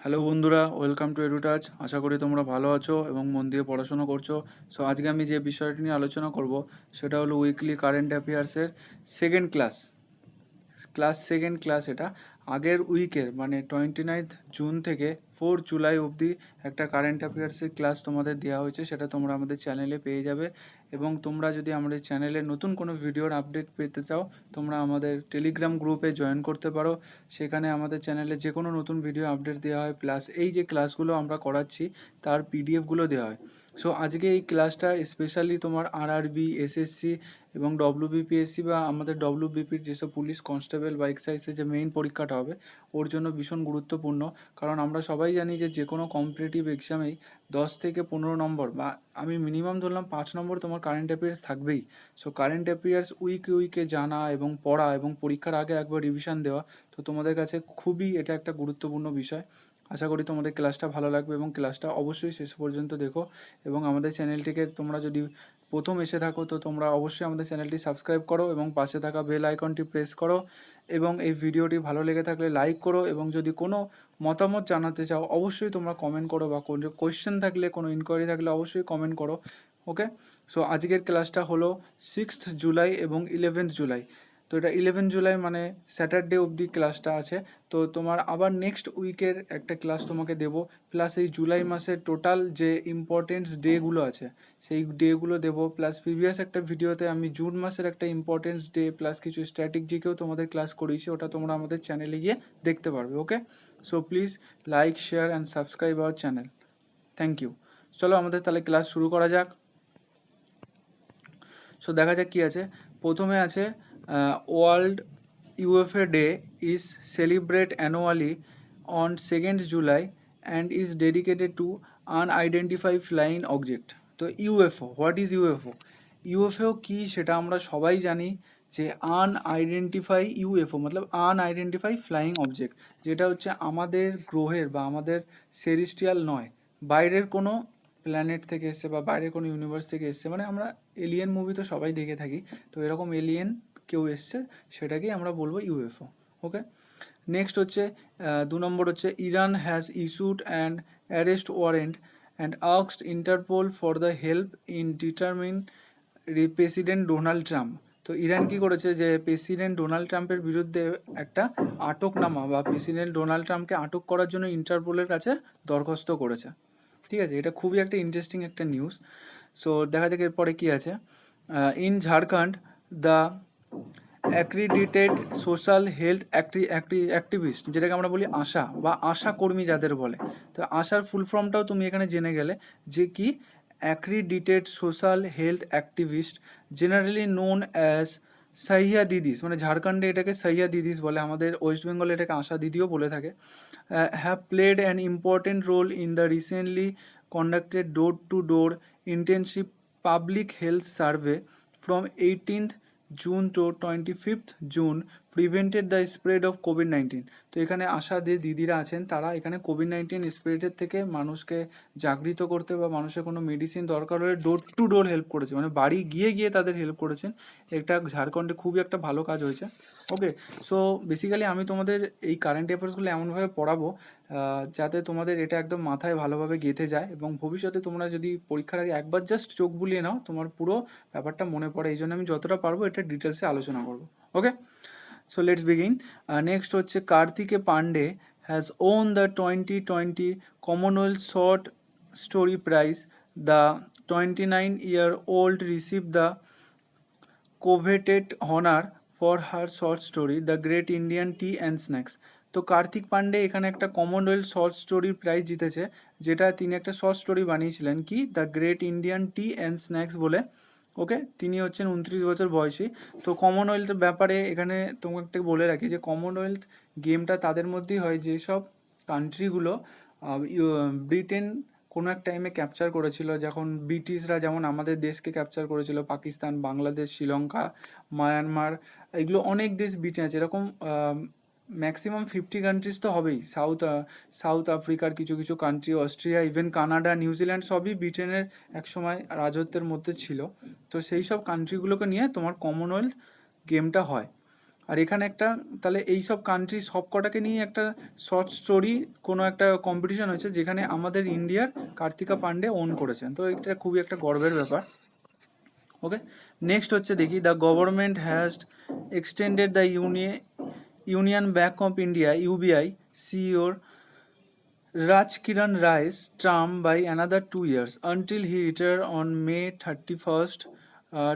Hello বন্ধুরা, welcome to এডুটাচ। আশা করি তোমরা ভালো আছো এবং মন দিয়ে পড়াশোনা করছো। সো আজকে আমি যে বিষয়টি নিয়ে আলোচনা করব সেটা হলো উইকলি কারেন্ট অ্যাফেয়ার্সের সেকেন্ড সেকেন্ড ক্লাস। এটা আগের উইকের মানে 29 জুন থেকে 4 জুলাই অবধি একটা কারেন্ট অ্যাফেয়ার্সের ক্লাস তোমাদের দেওয়া হয়েছে, সেটা তোমরা আমাদের চ্যানেলে পেয়ে যাবে। এবং তোমরা যদি আমাদের চ্যানেলে নতুন কোনো ভিডিওর আপডেট পেতে চাও, তোমরা আমাদের টেলিগ্রাম গ্রুপে জয়েন করতে পারো। সেখানে আমাদের চ্যানেলে যে কোনো নতুন ভিডিও আপডেট দেওয়া হয়, প্লাস এই যে ক্লাসগুলো আমরা করাচ্ছি তার পিডিএফগুলো দেওয়া হয়। সো আজকে এই ক্লাসটা স্পেশালি তোমার আরআরবি, এসএসসি এবং ডব্লিউবিপিএসসি বা আমাদের ডব্লিউবিপির যেসব পুলিশ কনস্টেবল বা এক্সাইজের যে মেইন পরীক্ষাটা হবে ওর জন্য ভীষণ গুরুত্বপূর্ণ। কারণ আমরা সবাই জানি যে কোনো কম্পিটিটিভ এক্সামেই 10 থেকে 15 নম্বর বা আমি মিনিমাম ধরলাম 5 নম্বর তোমার কারেন্ট অ্যাফেয়ার্স থাকবেই। সো কারেন্ট অ্যাফেয়ার্স উইকে জানা এবং পড়া এবং পরীক্ষার আগে একবার রিভিশন দেওয়া, তো তোমাদের কাছে খুবই এটা একটা গুরুত্বপূর্ণ বিষয়। আশা করি তোমাদের ক্লাসটা ভালো লাগবে এবং ক্লাসটা অবশ্যই শেষ পর্যন্ত দেখো। এবং আমাদের চ্যানেলটিকে তোমরা যদি প্রথম এসে থাকো তো তোমরা অবশ্যই আমাদের চ্যানেলটি সাবস্ক্রাইব করো এবং পাশে থাকা বেল আইকনটি প্রেস করো। এবং এই ভিডিওটি ভালো লেগে থাকলে লাইক করো, এবং যদি কোনো মতামত জানাতে চাও অবশ্যই তোমরা কমেন্ট করো, বা কোনো কোয়েশ্চেন থাকলে, কোনো ইনকোয়ারি থাকলে অবশ্যই কমেন্ট করো। ওকে, সো আজকের ক্লাসটা হলো 6 জুলাই এবং 11 জুলাই। তো এটা 11 জুলাই মানে স্যাটারডে অবধি ক্লাসটা আছে। তো তোমার আবার নেক্সট উইকের একটা ক্লাস তোমাকে দেবো, প্লাস এই জুলাই মাসের টোটাল যে ইম্পর্টেন্স ডেগুলো আছে সেই ডেগুলো দেবো, প্লাস প্রিভিয়াস একটা ভিডিওতে আমি জুন মাসের একটা ইম্পর্টেন্স ডে প্লাস কিছু স্ট্র্যাটেজিকেও তোমাদের ক্লাস করিয়েছি, ওটা তোমরা আমাদের চ্যানেলে গিয়ে দেখতে পারবে। Okay, so please like, share and subscribe our channel. Thank you. চলো আমাদের তাহলে ক্লাস শুরু করা যাক। সো দেখা যাক কী আছে। প্রথমে আছে world UFA day is celebrate annually on 2 July and is dedicated to unidentified flying object. তো UFO, what is UFO? UFO কী সেটা আমরা সবাই জানি, যে ইউএফও মতলব আনআইডেন্টিফাইড ফ্লাইং অবজেক্ট, যেটা হচ্ছে আমাদের গ্রহের বা আমাদের সেরিস্টিয়াল নয়, বাইরের কোনো প্ল্যানেট থেকে এসছে বা বাইরের কোনো ইউনিভার্স থেকে এসছে। মানে আমরা এলিয়েন মুভি তো সবাই দেখে থাকি, তো এরকম এলিয়েন কেউ এসছে, সেটাকেই আমরা বলবো ইউএফও। ওকে, নেক্সট হচ্ছে 2 নম্বর হচ্ছে Iran has issued an arrest warrant and asked Interpol for the help in determine president Donald Trump. তো ইরান কি করেছে, যে প্রেসিডেন্ট ডোনাল্ড ট্রাম্পের বিরুদ্ধে একটা আটকনামা বা প্রেসিডেন্ট ডোনাল্ড ট্রাম্পকে আটক করার জন্য ইন্টারপোলের কাছে দরখাস্ত করেছে। ঠিক আছে, এটা খুবই একটা ইন্টারেস্টিং একটা নিউজ। সো দেখা যাক এরপরে কী আছে। In Jharkhand the accredited social health activist, যেটাকে আমরা বলি আশা বা আশা কর্মী যাদের বলে, তো আশার ফুল ফর্মটাও তুমি এখানে জেনে গেলে যে কি, accredited social health activist generally known as Sahiya দিদিস, মানে ঝাড়খণ্ডে এটাকে সাহিয়া দিদিস বলে, আমাদের ওয়েস্ট বেঙ্গলে এটাকে আশা দিদিও বলে থাকে, have played an important role in the recently conducted door-to-door intensive public health survey from 18th June to 25th June prevented the spread of COVID-19। তো এখানে আশা যে দিদিরা আছেন তারা এখানে কোভিড-19 স্প্রেডের থেকে মানুষকে জাগৃত করতে বা মানুষের কোনো মেডিসিন দরকার হলে ডোর টু ডোর হেল্প করেছে, মানে বাড়ি গিয়ে গিয়ে তাদের হেল্প করেছেন। এটা ঝাড়খণ্ডে খুবই একটা ভালো কাজ হয়েছে। ওকে, সো বেসিক্যালি আমি তোমাদের এই কারেন্ট অ্যাফেয়ার্সগুলো এমনভাবে পড়াবো যাতে তোমাদের এটা একদম মাথায় ভালোভাবে গেঁথে যায়, এবং ভবিষ্যতে তোমরা যদি পরীক্ষার আগে একবার জাস্ট চোখ বুলিয়ে নাও, তোমার পুরো ব্যাপারটা মনে পড়ে। এই জন্য আমি যতটা পারবো এটা ডিটেলসে আলোচনা করবো। Okay, so let's begin. Next হচ্ছে Kartike Pandey has won the 2020 Commonwealth short story prize. The 29-year-old receive the coveted honor for her short story the great Indian tea and snacks. তো কার্তিক পান্ডে এখানে একটা কমনওয়েলথ শর্ট স্টোরির প্রাইজ জিতেছে, যেটা তিনি একটা short story বানিয়েছিলেন কি, the great Indian tea and snacks বলে। ওকে, তিনি হচ্ছেন 29 বছর বয়সী। তো কমনওয়েলথের ব্যাপারে এখানে তোমাকে বলে রাখি যে কমনওয়েলথ গেমটা তাদের মধ্যেই হয় যেসব কান্ট্রিগুলো ব্রিটেন কোনো এক টাইমে ক্যাপচার করেছিল, যখন ব্রিটিশরা যেমন আমাদের দেশকে ক্যাপচার করেছিল, পাকিস্তান, বাংলাদেশ, শ্রীলঙ্কা, মায়ানমার, এগুলো অনেক দেশ ব্রিটেন আছে, এরকম ম্যাক্সিমাম 50 কান্ট্রিজ তো হবেই। সাউথ আফ্রিকার কিছু কিছু country, Austria, even Canada, New Zealand সবই ব্রিটেনের একসময় রাজত্বের মধ্যে ছিল। তো সেই সব কান্ট্রিগুলোকে নিয়ে তোমার কমনওয়েলথ গেমটা হয়। আর এখানে একটা তাহলে এই সব কান্ট্রি সব কটাকে নিয়ে একটা শর্ট স্টোরি কোনো একটা কম্পিটিশন হয়েছে যেখানে আমাদের ইন্ডিয়ার কার্তিকা পান্ডে ওন করেছেন, তো এটা খুবই একটা গর্বের ব্যাপার। ওকে, নেক্সট হচ্ছে দেখি, the government has extended the Union Bank of India UBI সিইওর Raj Kiran Rai's term by another 2 years until he retired on May 31st,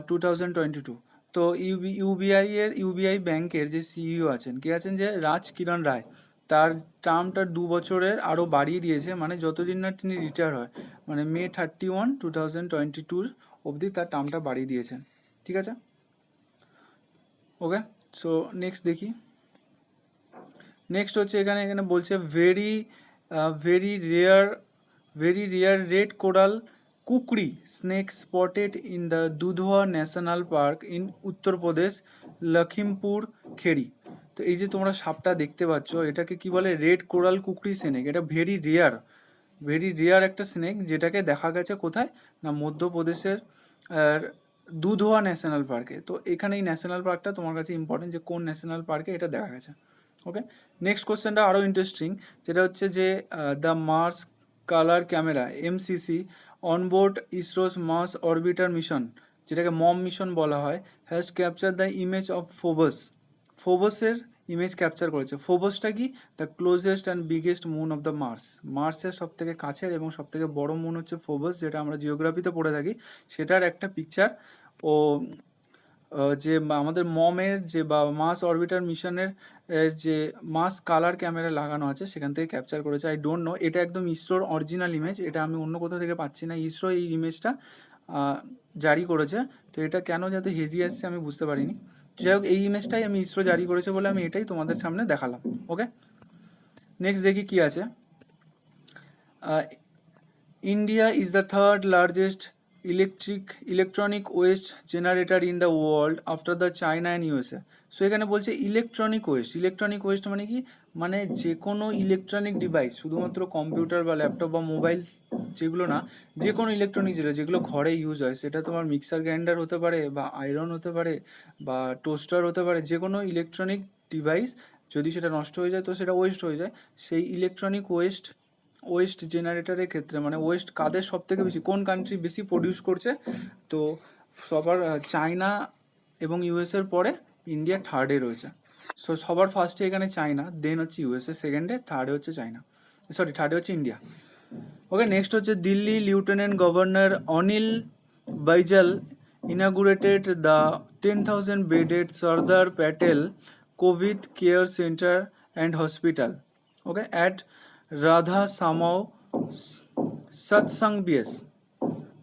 2022. তো ইউবিআই ব্যাংকের যে সিইও আছেন, কে আছেন, যে রাজ কিরণ রায়, তার টার্মটা 2 বছরের আরও বাড়িয়ে দিয়েছে, মানে যতদিন না তিনি রিটায়ার হয়, মানে মে 31, 2022 অবধি তার টার্মটা বাড়িয়ে দিয়েছেন। ঠিক আছে, ওকে। সো নেক্সট দেখি, নেক্সট হচ্ছে এখানে বলছে very rare red coral kukri snake spotted in the Dudhwa National Park in Uttar Pradesh, Lakhimpur খেরি। তো এই যে তোমরা সাপটা দেখতে পাচ্ছ, এটাকে কি বলে, রেড কোরাল কুকরি স্নেক। এটা ভেরি রেয়ার একটা স্নেক, যেটাকে দেখা গেছে কোথায় না, মধ্যপ্রদেশের দুধওয়া ন্যাশনাল পার্কে। তো এখানে এই ন্যাশনাল পার্কটা তোমার কাছে ইম্পর্টেন্ট, যে কোন ন্যাশনাল পার্কে এটা দেখা গেছে। ওকে, নেক্সট কোশ্চেনটা আরও ইন্টারেস্টিং, যেটা হচ্ছে যে the Mars colour camera MCC onboard ISRO's Mars orbiter mission, যেটাকে মম মিশন বলা হয়, has capture the image of ফোবসের ইমেজ ক্যাপচার করেছে। ফোবসটা কি, the closest and biggest moon of the মার্সের সব থেকে কাছের এবং সব থেকে বড় মুন হচ্ছে ফোবস, যেটা আমরা জিওগ্রাফিতে পড়ে থাকি, সেটার একটা পিকচার ও যে আমাদের মমের যে বা মার্স অরবিটার মিশনের যে মার্স কালার ক্যামেরা লাগানো আছে সেখান থেকে ক্যাপচার করেছে। আই ডোন্ট নো, এটা একদম ইসরোর অরিজিনাল ইমেজ, এটা আমি অন্য কোথাও থেকে পাচ্ছি না, ইসরো এই ইমেজটা জারি করেছে। তো এটা কেন যাতে হেজিয়ে আসছে আমি বুঝতে পারিনি, যাই হোক এই ইমেজটাই আমি ইসরো জারি করেছে বলে আমি এটাই তোমাদের সামনে দেখালাম। ওকে, নেক্সট দেখি কি আছে। India is the third largest electronic West generator in the world after the China and USA. So এখানে বলছে ইলেকট্রনিক ওয়েস্ট মানে কি, মানে যে কোনো ইলেকট্রনিক ডিভাইস, শুধুমাত্র কম্পিউটার বা ল্যাপটপ বা মোবাইল যেগুলো না, যে কোনো ইলেকট্রনিক যেগুলো ঘরে ইউজ হয়, সেটা তোমার মিক্সার গ্রাইন্ডার হতে পারে বা আয়রন হতে পারে বা টোস্টার হতে পারে, যে কোনো ইলেকট্রনিক ডিভাইস যদি সেটা নষ্ট হয়ে যায় তো সেটা ওয়েস্ট হয়ে যায়। সেই ইলেকট্রনিক ওয়েস্ট জেনারেটরের ক্ষেত্রে, মানে ওয়েস্ট কাদের সব থেকে বেশি, কোন কান্ট্রি বেশি প্রডিউস করছে, তো সবার চায়না এবং ইউএসএর পরে ইন্ডিয়া থার্ডে রয়েছে। সো সবার ফার্স্টে এখানে চায়না, দেন হচ্ছে ইউএসএ সেকেন্ডে, থার্ডে হচ্ছে থার্ডে হচ্ছে ইন্ডিয়া। ওকে, নেক্সট হচ্ছে Delhi lieutenant governor Anil Baijal inaugurated the 10,000 bedded Sardar Patel COVID Care Center and Hospital, okay, at Radha Soami Satsang Beas.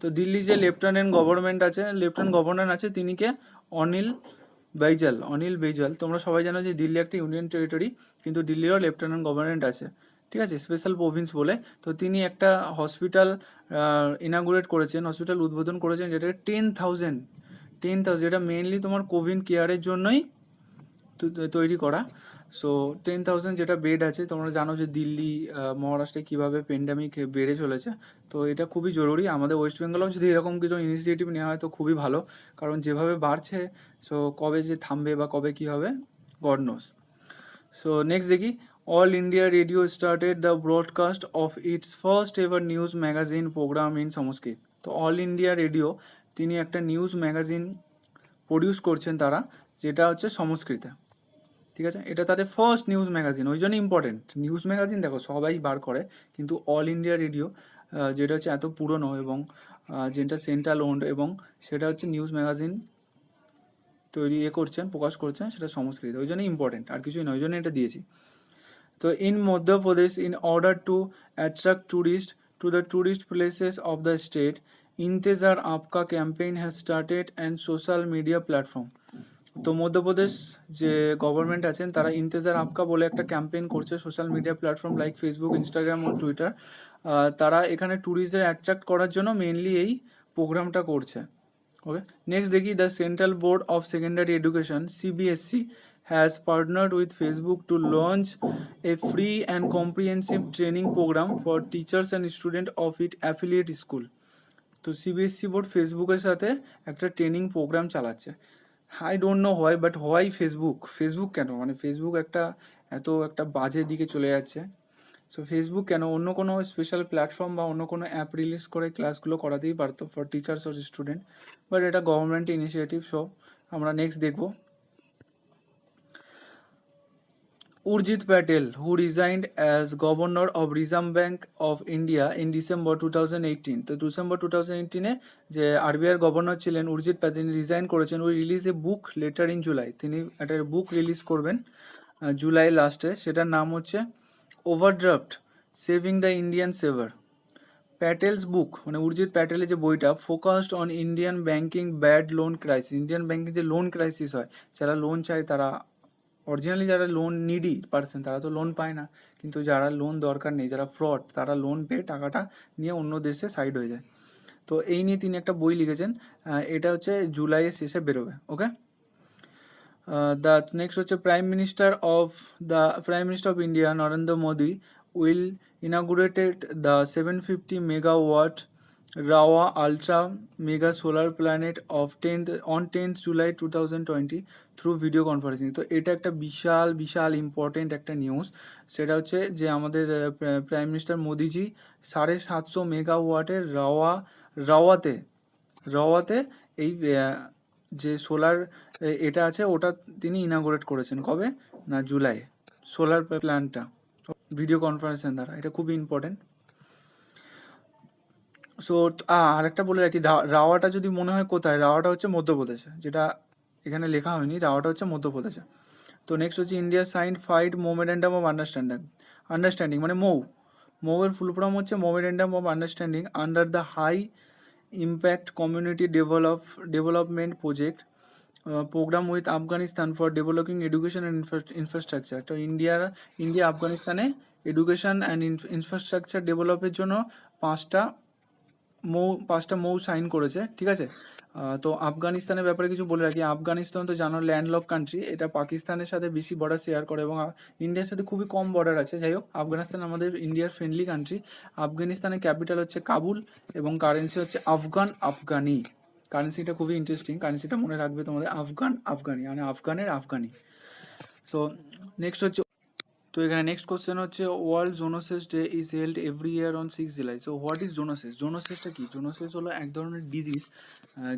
তো দিল্লি যে লেফটেন্যান্ট গভর্নর আছে তিনি কে, অনিল বাইজাল। তোমরা সবাই জানো যে দিল্লি একটা ইউনিয়ন টেরিটরি, কিন্তু দিল্লিরও লেফটেন্যান্ট গভর্নমেন্ট আছে, ঠিক আছে, স্পেশাল প্রভিন্স বলে। তো তিনি একটা হসপিটাল হসপিটাল উদ্বোধন করেছেন, যেটাকে 10,000, যেটা মেইনলি তোমার কোভিড কেয়ারের জন্যই তৈরি করা। সো 10,000 যেটা বেড আছে, তোমরা জানো যে দিল্লি মহারাষ্ট্রে কীভাবে পেন্ডামিক বেড়ে চলেছে, তো এটা খুবই জরুরি। আমাদের ওয়েস্ট বেঙ্গলেও যদি এরকম কিছু ইনিশিয়েটিভ নেওয়া হয় তো খুবই ভালো, কারণ যেভাবে বাড়ছে, সো কবে যে থামবে বা কবে কী হবে, গড নোস। সো নেক্সট দেখি, All India Radio started the broadcast of its first ever news magazine programme in Sanskrit. তো অল ইন্ডিয়া রেডিও তিনি একটা নিউজ ম্যাগাজিন প্রডিউস করছেন তারা, যেটা হচ্ছে সংস্কৃতে, ঠিক আছে, এটা তাদের ফার্স্ট নিউজ ম্যাগাজিন, ওই জন্য ইম্পর্টেন্ট। নিউজ ম্যাগাজিন দেখো সবাই বার করে, কিন্তু অল ইন্ডিয়া রেডিও যেটা হচ্ছে এত পুরনো এবং যেটা সেন্ট্রাল ওন্ড, এবং সেটা হচ্ছে নিউজ ম্যাগাজিন প্রকাশ করছেন, সেটা সংস্কৃত, ওই জন্য ইম্পর্টেন্ট, আর কিছুই নয়, ওই জন্য এটা দিয়েছি। তো in Madhya Pradesh, in order to attract tourist to the tourist places of the state, Intezaar Aapka campaign has started and social media platform. তো মধ্যপ্রদেশ যে গভর্নমেন্ট আছেন তারা ইন্তেজার আপকা বলে একটা ক্যাম্পেইন করছে social media platform like Facebook, Instagram ও টুইটার। তারা এখানে ট্যুরিস্টদের অ্যাট্রাক্ট করার জন্য মেনলি এই প্রোগ্রামটা করছে। ওকে, নেক্সট দেখি, the central board of secondary education CBSE has partnered with Facebook to launch a free and comprehensive training program for teachers and students of its affiliate school. তো CBSE board ফেসবুকের সাথে একটা training programme চালাচ্ছে। I don't know why, but why Facebook কেন, মানে Facebook একটা বাজে দিকে চলে যাচ্ছে। সো ফেসবুক কেন, অন্য কোনো স্পেশাল প্ল্যাটফর্ম বা অন্য কোনো অ্যাপ রিলিজ করে ক্লাসগুলো করাতেই পারতো for teachers or student, but এটা গভর্নমেন্ট ইনিশিয়েটিভ। সো আমরা নেক্সট দেখবো Urjit Patel, who resigned as governor of Reserve Bank of India in December 2018. তো ডিসেম্বর 2018-এ যে আরবিআই গভর্নর ছিলেন উর্জিত প্যাটেল রিজাইন করেছেন। We release A book letter in July, তিনি একটা বুক release করবেন জুলাই লাস্টে, সেটার নাম হচ্ছে overdraft saving the Indian saver. Patel's book মানে উর্জিত প্যাটেলের যে বইটা focused on Indian banking bad loan crisis, Indian banking যে লোন ক্রাইসিস হয়, যারা লোন চায় তারা অরিজিনালি যারা লোন নিডি পারসন তারা তো লোন পায় না, কিন্তু যারা লোন দরকার নেই, যারা ফ্রড, তারা লোন পেয়ে টাকাটা নিয়ে অন্য দেশে সাইড হয়ে যায়। তো এই নিয়ে তিনি একটা বই লিখেছেন, এটা হচ্ছে জুলাইয়ের শেষে বেরোবে। ওকে, দ্য নেক্সট হচ্ছে prime minister of India Narendra Modi will inaugurated the 750 megawatt rava ultra mega solar planet on 10th July 2020 through video conferencing. তো এটা একটা বিশাল ইম্পর্টেন্ট একটা নিউজ। সেটা হচ্ছে যে আমাদের প্রাইম মিনিস্টার মোদিজি 750 মেগাওয়াটের রাওয়াতে এই যে সোলার এটা আছে ওটা তিনি ইনাগুরেট করেছেন। কবে না, জুলাই, সোলার প্ল্যান্টটা ভিডিও কনফারেন্সের দ্বারা। এটা খুবই ইম্পর্টেন্ট। সো আরেকটা বলে রাখি, রাওয়াটা যদি মনে হয় কোথায়, রাওয়াটা হচ্ছে মধ্যপ্রদেশে, যেটা এখানে লেখা হয়নি, রাওয়াটা হচ্ছে মধ্যপ্রদেশে। তো নেক্সট হচ্ছে India sign 5 memorandum of understanding মানে মৌয়ের ফুল ফর্ম হচ্ছে memorandum of understanding under the high impact community development project programme with Afghanistan for developing education and infrastructure. তো ইন্ডিয়া আফগানিস্তানে এডুকেশন অ্যান্ড ইনফ্রাস্ট্রাকচার ডেভেলপের জন্য পাঁচটা মৌ সাইন করেছে, ঠিক আছে। তো আফগানিস্তানের ব্যাপারে কিছু বলে রাখি, আফগানিস্তান তো জানো ল্যান্ডলক কান্ট্রি, এটা পাকিস্তানের সাথে বেশি বর্ডার শেয়ার করে এবং ইন্ডিয়ার সাথে খুবই কম বর্ডার আছে। যাই হোক, আফগানিস্তান আমাদের ইন্ডিয়ার ফ্রেন্ডলি কান্ট্রি। আফগানিস্তানের ক্যাপিটাল হচ্ছে কাবুল এবং কারেন্সি হচ্ছে আফগানি। কারেন্সিটা খুবই ইন্টারেস্টিং, কারেন্সিটা মনে রাখবে তোমাদের, আফগানি মানে আফগানি। সো নেক্সট হচ্ছে, তো এখানে নেক্সট কোশ্চেন হচ্ছে world zoonosis day is held every year on 6 July. So what is zoonosis? জোনোসিসটা কি? জোনোসিস হলো এক ধরনের ডিজিজ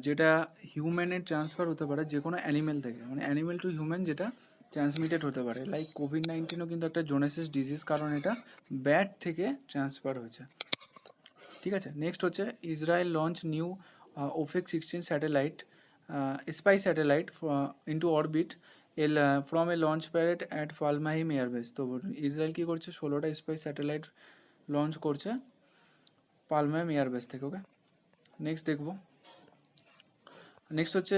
যেটা হিউম্যানের ট্রান্সফার হতে পারে যে কোনো অ্যানিমেল থেকে, মানে অ্যানিমেল টু হিউম্যান যেটা ট্রান্সমিটেড হতে পারে। লাইক কোভিড-19ও কিন্তু একটা জোনোসিস ডিজিজ, কারণ এটা ব্যাট থেকে ট্রান্সফার হয়েছে, ঠিক আছে। নেক্সট হচ্ছে Israel launch new Ofek 16 satellite spy satellite into orbit from a launch parade at Palmahim airbase. তো ইসরায়েল কী করছে, 16টা স্পাই স্যাটেলাইট লঞ্চ করছে পালমাহিম এয়ারবেস থেকে। ওকে, নেক্সট দেখবো, নেক্সট হচ্ছে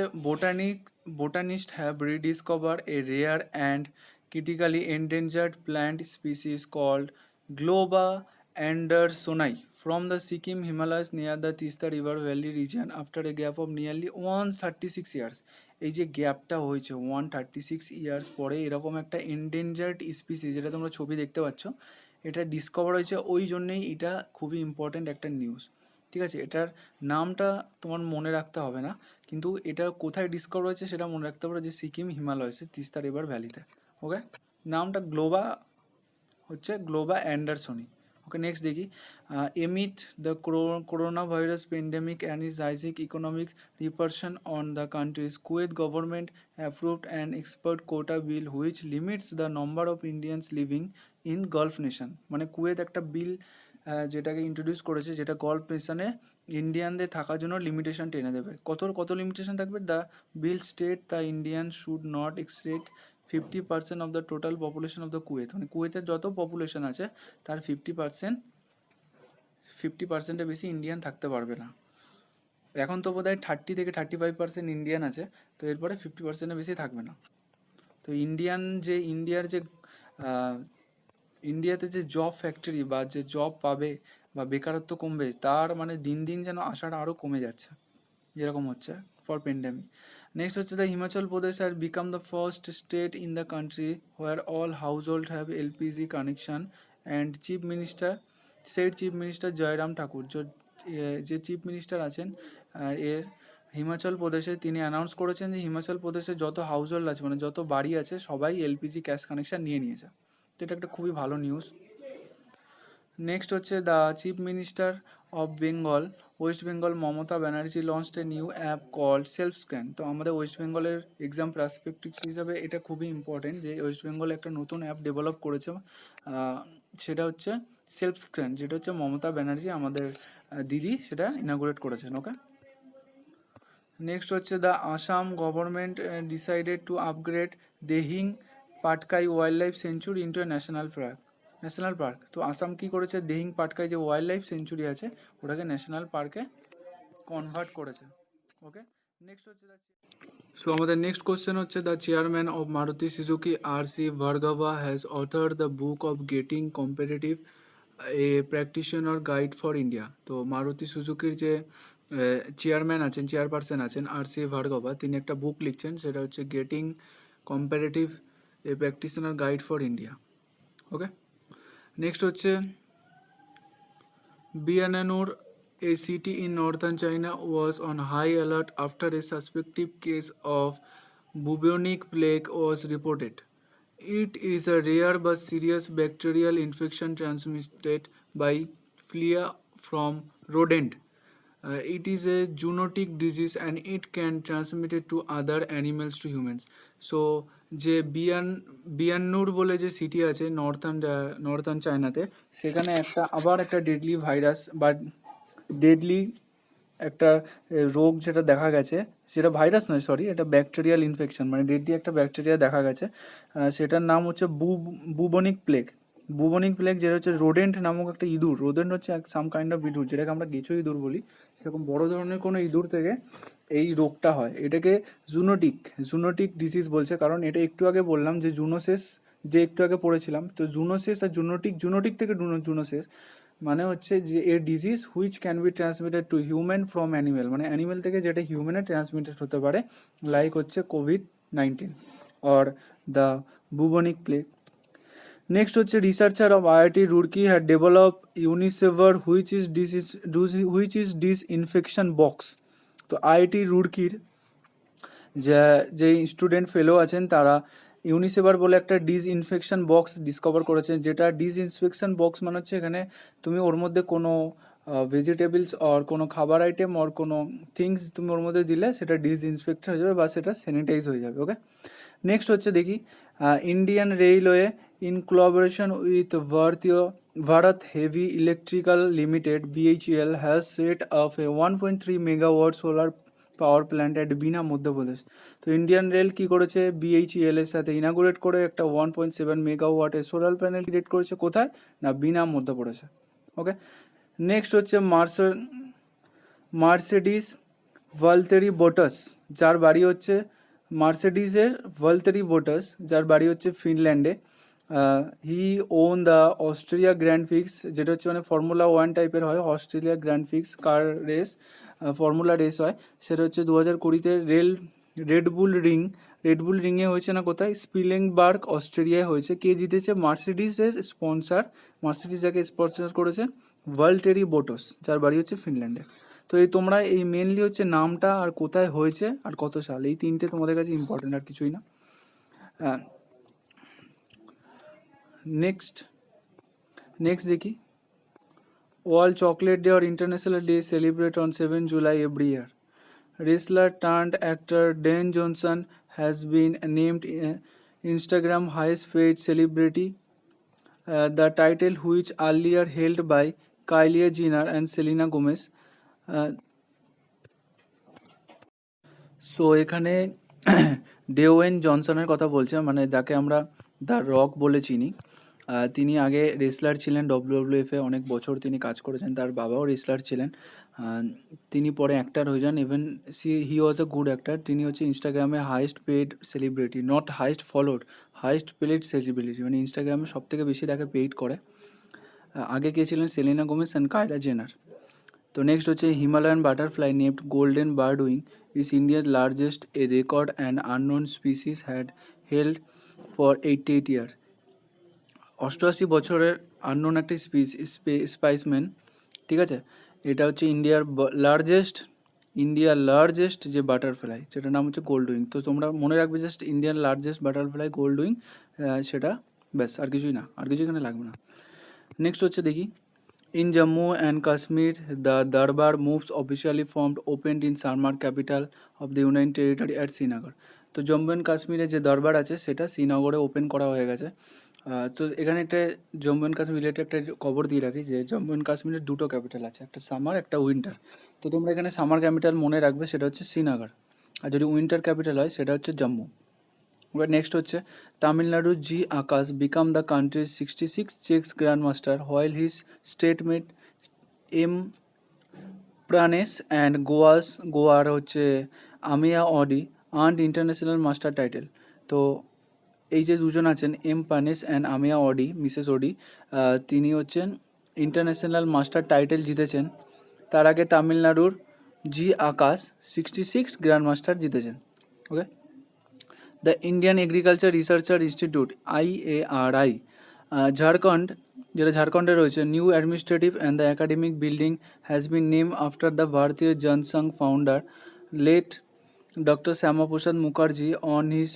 botanist have rediscover a rare and critically endangered plant species called Globba andersonii from the Sikkim Himalayas near the Tista River Valley region after a gap of nearly 136 years. এই যে গ্যাপটা হয়েছে 136 years পরে এরকম একটা endangered species, যেটা তোমরা ছবি দেখতে পাচ্ছ, এটা ডিসকভার হয়েছে, ওই জন্যেই এটা খুবই ইম্পর্ট্যান্ট একটা নিউজ, ঠিক আছে। এটার নামটা তোমার মনে রাখতে হবে না, কিন্তু এটা কোথায় ডিসকভার হয়েছে সেটা মনে রাখতে পারো, যে সিকিম হিমালয়সে তিস্তা রিভার ভ্যালিতে। ওকে, নামটা গ্লোবা অ্যান্ডারসনি। ওকে, নেক্সট দেখি, amid the coronavirus pandemic and its rising economic repercussion on the countries, Kuwait government approved an export quota bill which limits the number of Indians living in Gulf nation. মানে Kuwait একটা বিল যেটাকে introduce করেছে, যেটা golf নেশনে ইন্ডিয়ানদের থাকার জন্য limitation টেনে দেবে। কত লিমিটেশন থাকবে? The bill state the Indian should not exceed 50% of the total population of the Kuwait. মানে কুয়েতের যত পপুলেশন আছে তার 50%-এর বেশি ইন্ডিয়ান থাকতে পারবে না। এখন তো বোধহয় 30 থেকে 35% ইন্ডিয়ান আছে, তো এরপরে 50%-এর বেশি থাকবে না। তো ইন্ডিয়াতে যে জব ফ্যাক্টরি বা যে জব পাবে বা বেকারত্ব কমবে, তার মানে দিন দিন যেন আশাটা আরও কমে যাচ্ছে, যেরকম হচ্ছে ফর প্যান্ডেমিক। নেক্সট হচ্ছে the Himachal Pradesh has become the first state in the country where all household have LPG connection and chief minister Jairam Thakur. যে চিফ মিনিস্টার আছেন এর হিমাচল প্রদেশে তিনি অ্যানাউন্স করেছেন যে হিমাচল প্রদেশে যত হাউস হোল্ড আছে মানে যত বাড়ি আছে সবাই এলপিজি গ্যাস কানেকশন নিয়ে নিয়েছে। তো এটা একটা খুবই ভালো নিউজ। নেক্সট হচ্ছে the chief minister of Bengal West Bengal Mamata Banerjee launched a new app called self scan. তো আমাদের ওয়েস্ট বেঙ্গলের এক্সাম পার্সপেক্টিভস হিসাবে এটা খুবই ইম্পর্টেন্ট যে ওয়েস্ট বেঙ্গলে একটা নতুন অ্যাপ ডেভেলপ করেছে, সেটা হচ্ছে সেলফ স্ক্যান, যেটা হচ্ছে মমতা ব্যানার্জি আমাদের দিদি সেটা ইনাগুরেট করেছেন। ওকে, নেক্সট হচ্ছে the Assam government decided to upgrade Dehing Patkai wildlife sanctuary into a national park. তো আসাম কি করেছে, দেহিং পাটকাই যে ওয়াইল্ড লাইফ সেঞ্চুরি আছে ওটাকে ন্যাশনাল পার্কে কনভার্ট করেছে। ওকে, নেক্সট হচ্ছে সো আমাদের নেক্সট কোশ্চেন হচ্ছে the chairman of Maruti Suzuki R C. Bhargava has author the book of getting competitive a practitioner guide for India. তো মারুতি সুজুকির যে চেয়ারম্যান আছেন, চেয়ারপারসন আছেন আর.সি. ভার্গভা, তিনি একটা বুক লিখছেন, সেটা হচ্ছে getting comparative A practitioner guide for India. Okay, next হচ্ছে বিয়ানানুর, a city in northern China, was on high alert after a suspected case of bubonic plague was reported. It is a rare but serious bacterial infection transmitted by flea from rodent. It is a zoonotic disease and it can transmit it to other animals to humans. So যে বিয়ান্নুর বলে যে city আছে northern চায়নাতে, সেখানে আবার একটা deadly virus বা deadly একটা রোগ যেটা দেখা গেছে, সেটা ভাইরাস নয়, সরি, এটা ব্যাকটেরিয়াল ইনফেকশন, মানে ডেডলি একটা ব্যাকটেরিয়া দেখা গেছে, সেটার নাম হচ্ছে বুবনিক প্লেগ, যেটা হচ্ছে রোডেন্ট নামক একটা ইঁদুর। রোডেন্ট হচ্ছে সাম কাইন্ড অফ ইঁদুর, যেটাকে আমরা কেঁচো ইঁদুর বলি, সেরকম বড় ধরনের কোনো ইঁদুর থেকে এই রোগটা হয়। এটাকে জুনোটিক ডিজিজ বলছে, কারণ এটা একটু আগে বললাম যে জুনোসিস, যে একটু আগে পড়েছিলাম, তো জুনোসিস আর জুনোটিক থেকে জুনোসিস মানে হচ্ছে যে এর disease which can be transmitted to human from animal, মানে অ্যানিমেল থেকে যেটা হিউম্যানে ট্রান্সমিটেড হতে পারে, লাইক হচ্ছে COVID-19 or the bubonic plague. Next হচ্ছে researcher of IIT Roorkee had develop Unisaver which is disinfection box. তো IIT রুড়কির যে স্টুডেন্ট ফেলো আছেন তারা ইউনিসেভার বলে একটা ডিসইনফেকশন বক্স ডিসকভার করেছেন, যেটা ডিসইনফেকশন বক্স মানে হচ্ছে এখানে তুমি ওর মধ্যে কোনো ভেজিটেবলস অর কোনো খাবার আইটেম অর কোনো থিংস তুমি ওর মধ্যে দিলে সেটা ডিসইনফেক্ট হয়ে যাবে বা সেটা স্যানিটাইজ হয়ে যাবে। ওকে, নেক্সট হচ্ছে দেখি Indian Railway in collaboration with Bharat Heavy Electrical Limited BHEL has set up a 1.3 megawatt solar power plant at Bina Madhya Pradesh. তো ইন্ডিয়ান রেল কি করেছে, BHEL এর সাথে ইনাগুরেট করে একটা 1.7 মেগাওয়াটের সোলার প্যানেল ক্রিয়েট করেছে, কোথায় না বিনা মধ্যপ্রদেশে। ওকে, নেক্সট হচ্ছে মার্সিডিজ ভালতেরি বোটাস, যার বাড়ি হচ্ছে মার্সিডিজের ভালতেরি বোটাস, যার বাড়ি হচ্ছে ফিনল্যান্ডে। He won the Australia grand prix, যেটা হচ্ছে মানে ফর্মুলা 1 টাইপের হয়, Australia grand prix car race, formula race হয়, সেটা হচ্ছে 2020-তে রেডবুল রিংয়ে হয়েছে না, কোথায়, স্পিলেনবার্গ অস্ট্রেলিয়ায় হয়েছে। কে জিতেছে, মার্সিডিজের স্পন্সার, মার্সিডিজ যাকে স্পন্সার করেছে, ভালটেরি বোটাস, যার বাড়ি হচ্ছে ফিনল্যান্ডে। তো এই তোমরা এই মেনলি হচ্ছে নামটা আর কোথায় হয়েছে আর কত সাল, এই তিনটে তোমাদের কাছে ইম্পর্টেন্ট, আর কিছুই না। নেক্সট দেখি World Chocolate Day or International Day celebrated on 7 July every year. Wrestler turned actor Dwayne Johnson has been named Instagram highest paid celebrity, the title which earlier held by Kylie Jenner and Selena Gomez. So এখানে ডেওয়েন জনসনের কথা বলছে, মানে যাকে আমরা the rock বলে চিনি। তিনি আগে রেসলার ছিলেন WWF-এ, অনেক বছর তিনি কাজ করেছেন, তার বাবাও রেসলার ছিলেন। তিনি পরে অ্যাক্টার হয়ে যান, even he was a good actor. তিনি হচ্ছে ইনস্টাগ্রামে highest paid celebrity, not highest followed, highest paid celebrity, মানে ইনস্টাগ্রামে সব থেকে বেশি তাকে পেইড করে। আগে কে ছিলেন, Selena Gomez and Kylie Jenner. তো নেক্সট হচ্ছে Himalayan butterfly named golden birdwing is India's largest, a record an unknown species had held for 88 years. 88 বছরের আননোন একটা স্পাইসম্যান, ঠিক আছে, এটা হচ্ছে ইন্ডিয়ার লার্জেস্ট ইন্ডিয়ার লার্জেস্ট যে বাটারফ্লাই সেটার নাম হচ্ছে গোল্ড উইং। তো তোমরা মনে রাখবে just Indian largest butterfly gold wing, সেটা ব্যাস, আর কিছুই না, আর কিছু এখানে লাগবে না। নেক্সট হচ্ছে দেখি, in Jammu and Kashmir the Darbar moves officially formed opened in summer capital of the united territory at Srinagar. তো জম্মু অ্যান্ড কাশ্মীরে যে দরবার আছে সেটা শ্রীনগরে ওপেন করা হয়ে গেছে। তো এখানে একটা জম্মু অ্যান্ড কাশ্মীর রিলেটেড একটা খবর দিয়ে রাখি যে জম্মু অ্যান্ড কাশ্মীরের দুটো ক্যাপিটাল আছে, একটা সামার একটা উইন্টার। তো তোমরা এখানে সামার ক্যাপিটাল মনে রাখবে, সেটা হচ্ছে শ্রীনগর, আর যদি উইন্টার ক্যাপিটাল হয় সেটা হচ্ছে জম্মু। এবার নেক্সট হচ্ছে Tamil Nadu G Akash became the country's 66 chess grand master while his statemate M Pranesh and গোয়ার হচ্ছে Amiya Audi earned international master title. তো এই যে দুজন আছেন M Pranesh and Amiya Audi, mrs Audi, তিনি হচ্ছেন ইন্টারন্যাশনাল মাস্টার টাইটেল জিতেছেন। তার আগে তামিলনাড়ুর জি আকাশ 66 গ্র্যান্ড মাস্টার জিতেছেন। Okay, the Indian agriculture researcher institute IARI Jharkhand, যেটা ঝাড়খণ্ডে রয়েছে, new administrative and the academic building has been name after the Bharatiya Jana Sangh founder late doctor Shyama Prasad Mukherjee on his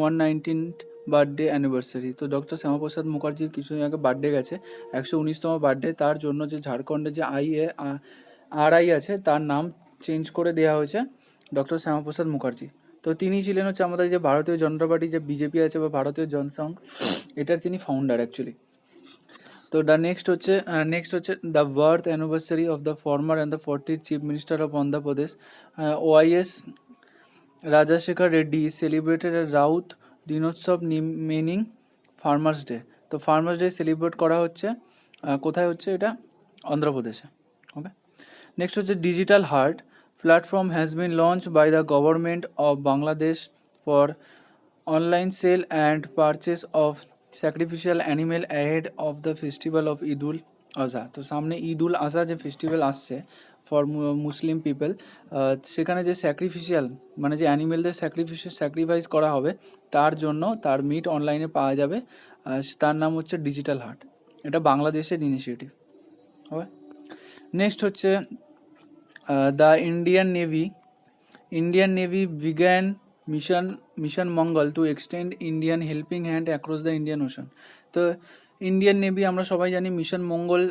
119th birthday anniversary. তো doctor Shyama Prasad মুখার্জির কিছুদিন আগে বার্থডে গেছে, 119তম বার্থডে, তার জন্য যে ঝাড়খণ্ডে যে IARI আছে তার নাম চেঞ্জ করে দেওয়া হয়েছে ডক্টর শ্যামাপ্রসাদ মুখার্জি। তো তিনি ছিলেন হচ্ছে আমাদের যে ভারতীয় জনতা পার্টি যে বিজেপি আছে বা ভারতীয় জনসংঘ, এটার তিনি ফাউন্ডার অ্যাকচুয়ালি। তো নেক্সট হচ্ছে the birth anniversary of the former and the 40th chief minister of Andhra Pradesh OIS Rajasekhara Reddy celebrated Rythu Dinotsavam meaning farmers day. তো ফার্মার্স ডে সেলিব্রেট করা হচ্ছে কোথায় হচ্ছে এটা, অন্ধ্রপ্রদেশে। ওকে, নেক্সট হচ্ছে digital haat platform has been launch by the government of Bangladesh for online sale and purchase of sacrificial animal ahead of the festival of Eid ul Azha. তো সামনে ঈদুল আজহা যে ফেস্টিভ্যাল আসছে ফর মুসলিম পিপল, সেখানে যে স্যাক্রিফিশিয়াল মানে যে অ্যানিমেলদের স্যাক্রিফাইস করা হবে তার জন্য তার মিট অনলাইনে পাওয়া যাবে, তার নাম হচ্ছে ডিজিটাল হার্ট। এটা বাংলাদেশের ইনিশিয়েটিভ। ওকে, নেক্সট হচ্ছে the Indian navy began mission Mangal to extend Indian helping hand across the Indian ocean. তো ইন্ডিয়ান নেভি আমরা সবাই জানি মিশন মঙ্গল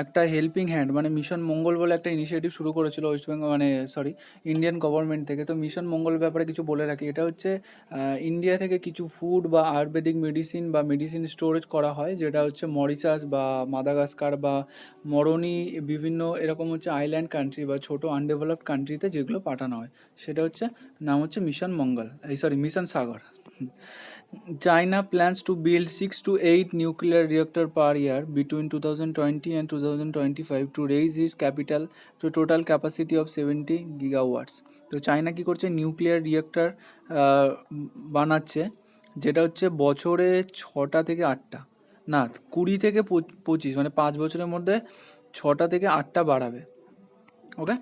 একটা হেল্পিং হ্যান্ড মানে মিশন মঙ্গল বলে একটা ইনিশিয়েটিভ শুরু করেছিল ওয়েস্ট বেঙ্গল ইন্ডিয়ান গভর্নমেন্ট থেকে। তো মিশন মঙ্গল ব্যাপারে কিছু বলে রাখি, এটা হচ্ছে ইন্ডিয়া থেকে কিছু ফুড বা আয়ুর্বেদিক মেডিসিন বা মেডিসিন স্টোরেজ করা হয়, যেটা হচ্ছে মরিশাস বা মাদাগাস্কার বা মরনি বিভিন্ন এরকম হচ্ছে আইল্যান্ড কান্ট্রি বা ছোটো আনডেভেলপড কান্ট্রিতে যেগুলো পাঠানো হয়, সেটা হচ্ছে নাম হচ্ছে mission Mangal, mission Sagar. China plans to build 6 to 8 nuclear reactors per year between 2020 and 2025 to raise its capital to total capacity of 70 gigawatts. তো চায়না কী করছে, নিউক্লিয়ার রিয়েক্টর বানাচ্ছে, যেটা হচ্ছে বছরে 6টা থেকে 8টা, না 20 থেকে 25, মানে 5 বছরের মধ্যে 6টা থেকে 8টা বাড়াবে। ওকে,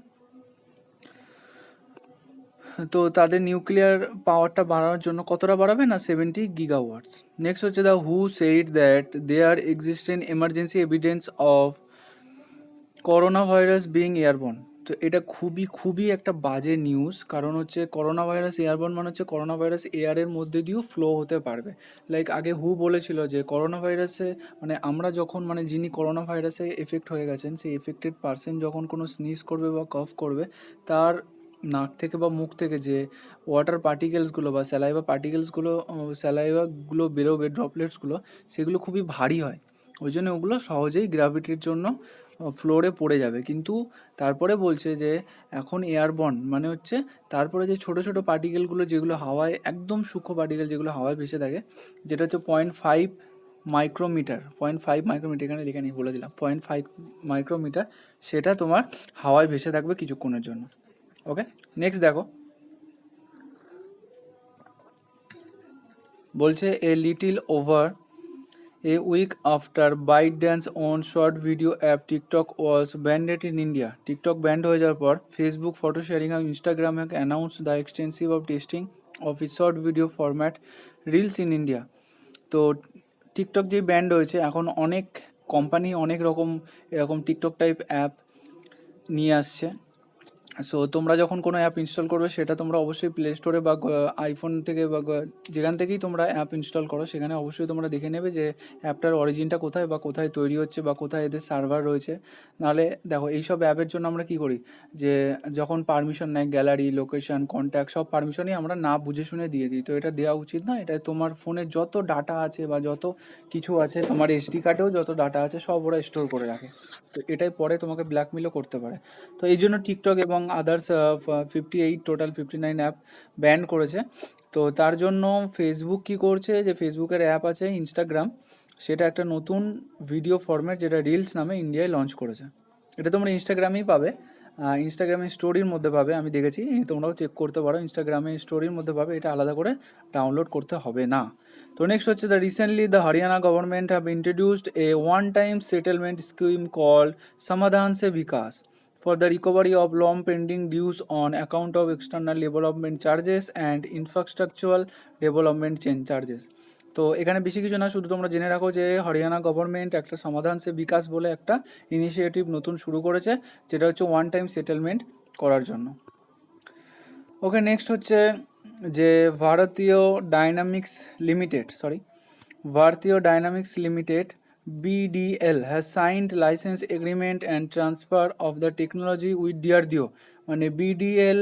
তো তাদের নিউক্লিয়ার পাওয়ারটা বাড়ানোর জন্য কতটা বাড়াবে না 70 গিগাওয়াটস। নেক্সট হচ্ছে দ্য হু said that there existent emergency evidence of corona virus being airborne. তো এটা খুবই একটা বাজে নিউজ, কারণ হচ্ছে করোনা ভাইরাস এয়ারবর্ন মানে হচ্ছে করোনা ভাইরাস এয়ারের মধ্যে দিয়েও ফ্লো হতে পারবে। লাইক আগে হু বলেছিল যে করোনা ভাইরাসে মানে আমরা যখন মানে যিনি করোনা ভাইরাসে এফেক্ট হয়ে গেছেন সেই এফেক্টেড পারসন যখন কোনো স্নিজ করবে বা কফ করবে, তার নাক থেকে বা মুখ থেকে যে ওয়াটার পার্টিকেলসগুলো বা স্যালাইভাগুলো বেরোবে, ড্রপলেটসগুলো, সেগুলো খুবই ভারী হয়, ওই জন্য ওগুলো সহজেই গ্র্যাভিটির জন্য ফ্লোরে পড়ে যাবে। কিন্তু তারপরে বলছে যে এখন এয়ারবর্ন মানে হচ্ছে তারপরে যে ছোটো ছোটো পার্টিকেলগুলো যেগুলো হাওয়ায় একদম সূক্ষ্ম পার্টিকেল যেগুলো হাওয়ায় ভেসে থাকে, যেটা হচ্ছে 0.5 মাইক্রোমিটার, এখানে লিখে নিয়ে বলে দিলাম 0.5 মাইক্রোমিটার, সেটা তোমার হাওয়ায় ভেসে থাকবে কিছুক্ষণের জন্য। ওকে, নেক্সট দেখো, বলছে a little over A week after ByteDance own short video app TikTok was banned in India. TikTok banned হয়ে যাওয়ার পর Facebook photo sharing and Instagram have announced the extensive of testing of its short video format Reels in India. তো TikTok যেই band হয়েছে, এখন অনেক company অনেক রকম এরকম টিকটক টাইপ অ্যাপ নিয়ে আসছে, সো তোমরা যখন কোনো অ্যাপ ইনস্টল করবে সেটা তোমরা অবশ্যই প্লে স্টোরে বা আইফোন থেকে বা যেখান থেকেই তোমরা অ্যাপ ইনস্টল করো সেখানে অবশ্যই তোমরা দেখে নেবে যে অ্যাপটার অরিজিনটা কোথায় বা কোথায় তৈরি হচ্ছে বা কোথায় এদের সার্ভার রয়েছে। নাহলে দেখো এইসব অ্যাপের জন্য আমরা কি করি যে যখন পারমিশন নেয় গ্যালারি, লোকেশন, কন্ট্যাক্ট সব পারমিশনই আমরা না বুঝে শুনে দিয়ে দিই। তো এটা দেওয়া উচিত না। এটা তোমার ফোনের যত ডাটা আছে বা যত কিছু আছে, তোমার এসডি কার্ডেও যত ডাটা আছে সব ওরা স্টোর করে রাখে। তো এটাই পরে তোমাকে ব্ল্যাকমেলও করতে পারে। তো এই জন্য টিকটক এবং আদার্স 58 টোটাল 59 অ্যাপ ব্যান করেছে। তো তার জন্য ফেসবুক কি করছে যে ফেসবুকের অ্যাপ আছে ইনস্টাগ্রাম, সেটা একটা নতুন ভিডিও ফরম্যাট যেটা রিলস নামে ইন্ডিয়ায় লঞ্চ করেছে। এটা তোমরা ইনস্টাগ্রামেই পাবে, ইনস্টাগ্রামের স্টোরির মধ্যে পাবে, আমি দেখেছি, তোমরাও চেক করতে পারো, ইনস্টাগ্রামে স্টোরির মধ্যে পাবে, এটা আলাদা করে ডাউনলোড করতে হবে না। তো নেক্সট হচ্ছে the Haryana government have introduced a one time settlement scheme called Samadhan se bKash for the recovery of long pending dues on account of external development charges and infrastructural development change charges. তো এখানে বেশি কিছু না, শুধু তোমরা জেনে রাখো যে হরিয়ানা গভর্নমেন্ট একটা সমাধান সে বিকাশ বলে একটা ইনিশিয়েটিভ নতুন শুরু করেছে, যেটা হচ্ছে ওয়ান টাইম সেটেলমেন্ট করার জন্য। ওকে, নেক্সট হচ্ছে যে ভারতীয় dynamics limited BDL has signed license agreement and transfer of the technology with DRDO, মানে BDL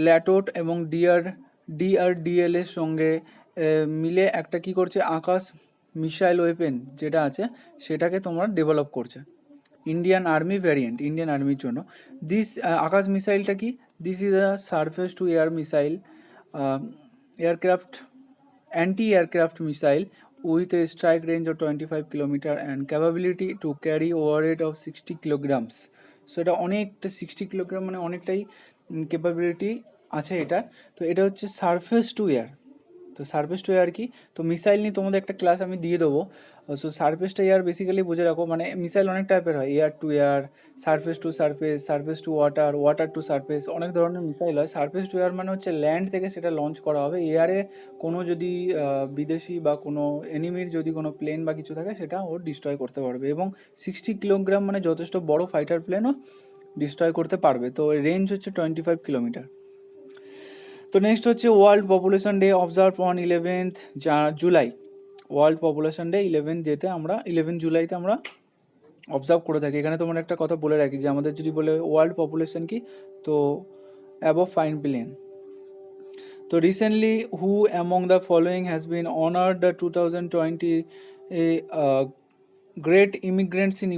ল্যাটোট এবং DRDL এর সঙ্গে মিলে একটা কি করছে, আকাশ মিসাইল ওয়েপেন যেটা আছে সেটাকে তোমরা ডেভেলপ করছে ইন্ডিয়ান আর্মি ভ্যারিয়েন্ট, ইন্ডিয়ান আর্মির জন্য। আকাশ মিসাইলটা কি? This is a surface two air missile, anti-aircraft missile with a strike range of 25 kilometer and capability to carry overweight of 60 kilograms. So এটা অনেকটা 60 কিলোগ্রাম মানে অনেকটাই ক্যাপাবিলিটি আছে এটা। তো এটা হচ্ছে সারফেস টু এয়ার। তো সারফেস টু এয়ার কি? তো মিসাইল নিয়ে তোমাদের একটা ক্লাস আমি দিয়ে দেবো। So surface two air basically বুঝে রাখো, মানে মিসাইল অনেক টাইপের হয়, air two air, surface two surface, surface two water, water to surface, অনেক ধরনের মিসাইল হয়। সারফেস টু এয়ার মানে হচ্ছে ল্যান্ড থেকে সেটা লঞ্চ করা হবে, এয়ারে কোনো যদি বিদেশি বা কোনো এনিমির যদি কোনো প্লেন বা কিছু থাকে সেটা ও ডিস্ট্রয় করতে পারবে, এবং 60 কিলোগ্রাম মানে যথেষ্ট বড় ফাইটার প্লেনও ডিস্ট্রয় করতে পারবে। তো রেঞ্জ হচ্ছে 25 কিলোমিটার। তো নেক্সট হচ্ছে world population day observe on 11th July. World population day 11 জুলাইতে আমরা অবজার্ভ করে থাকি। এখানে তোমার একটা কথা বলে রাখি যে আমাদের যদি বলে ওয়ার্ল্ড পপুলেশন কি, তো অ্যাবভ 5 বিলিয়ন। তো recently who among the following has been honoured the 2020 great immigrants in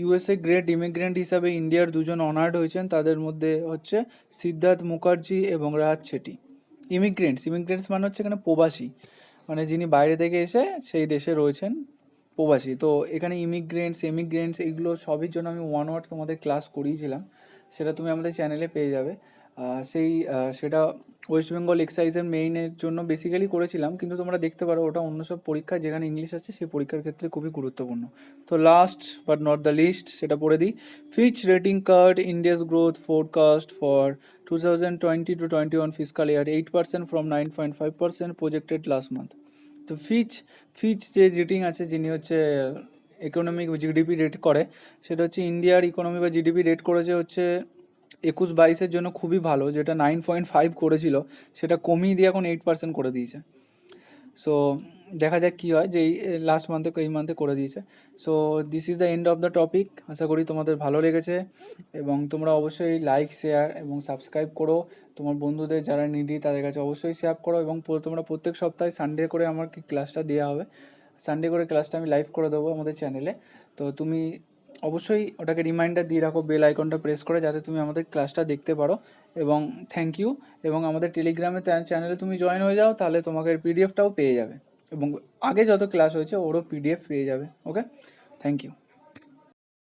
USA great immigrant হিসাবে ইন্ডিয়ার দুজন অনার্ড হয়েছেন, তাদের মধ্যে হচ্ছে সিদ্ধার্থ মুখার্জি এবং রাজ শেট্টি। ইমিগ্রেন্টস মানে হচ্ছে এখানে প্রবাসী, মানে যিনি বাইরে থেকে এসে সেই দেশে রয়েছেন, প্রবাসী। তো এখানে এমিগ্রেন্টস এগুলো সবই জন্য আমি ওয়ান ওয়ার্ড তোমাদের ক্লাস করিয়েছিলাম, সেটা তুমি আমাদের চ্যানেলে পেয়ে যাবে। সেটা ওয়েস্ট বেঙ্গল এক্সাইজের মেইনের জন্য বেসিক্যালি করেছিলাম, কিন্তু তোমরা দেখতে পারো ওটা অন্য সব পরীক্ষা যেখানে ইংলিশ আছে সেই পরীক্ষার ক্ষেত্রে খুবই গুরুত্বপূর্ণ। তো last but not the list সেটা পড়ে দিই। Fitch rating card India's growth forecast for 2020-21 fiscal year 8% from 9.5% projected last month. তো ফিচ যে রেটিং আছে, যিনি হচ্ছে ইকোনমিক জিডিপি রেট করে, সেটা হচ্ছে ইন্ডিয়ার ইকোনমি বা জিডিপি রেট করেছে হচ্ছে 21-22 জন্য খুবই ভালো, যেটা 9.5 করেছিল সেটা কমিয়ে দিয়ে এখন 8% করে দিয়েছে। সো দেখা যাক কী হয়, যে এই লাস্ট মান্থে এই মান্থে করে দিয়েছে। So this is the end of the topic. আশা করি তোমাদের ভালো লেগেছে, এবং তোমরা অবশ্যই লাইক, শেয়ার এবং সাবস্ক্রাইব করো। তোমার বন্ধুদের যারা নিডি তাদের কাছে অবশ্যই শেয়ার করো, এবং তোমরা প্রত্যেক সপ্তাহে সানডে করে আমার কি ক্লাসটা দেওয়া হবে, সানডে করে ক্লাসটা আমি লাইভ করে দেবো আমাদের চ্যানেলে। তো তুমি অবশ্যই ওটাকে রিমাইন্ডার দিয়ে রাখো বেল আইকনটা প্রেস করে, যাতে তুমি আমাদের ক্লাসটা দেখতে পারো। এবং থ্যাংক ইউ। এবং আমাদের টেলিগ্রামে চ্যানেলে তুমি জয়েন হয়ে যাও, তাহলে তোমাকে পিডিএফটাও পেয়ে যাবে, এবং আগে যত ক্লাস হয়েছে ওরও পিডিএফ পেয়ে যাবে। ওকে, থ্যাংক ইউ।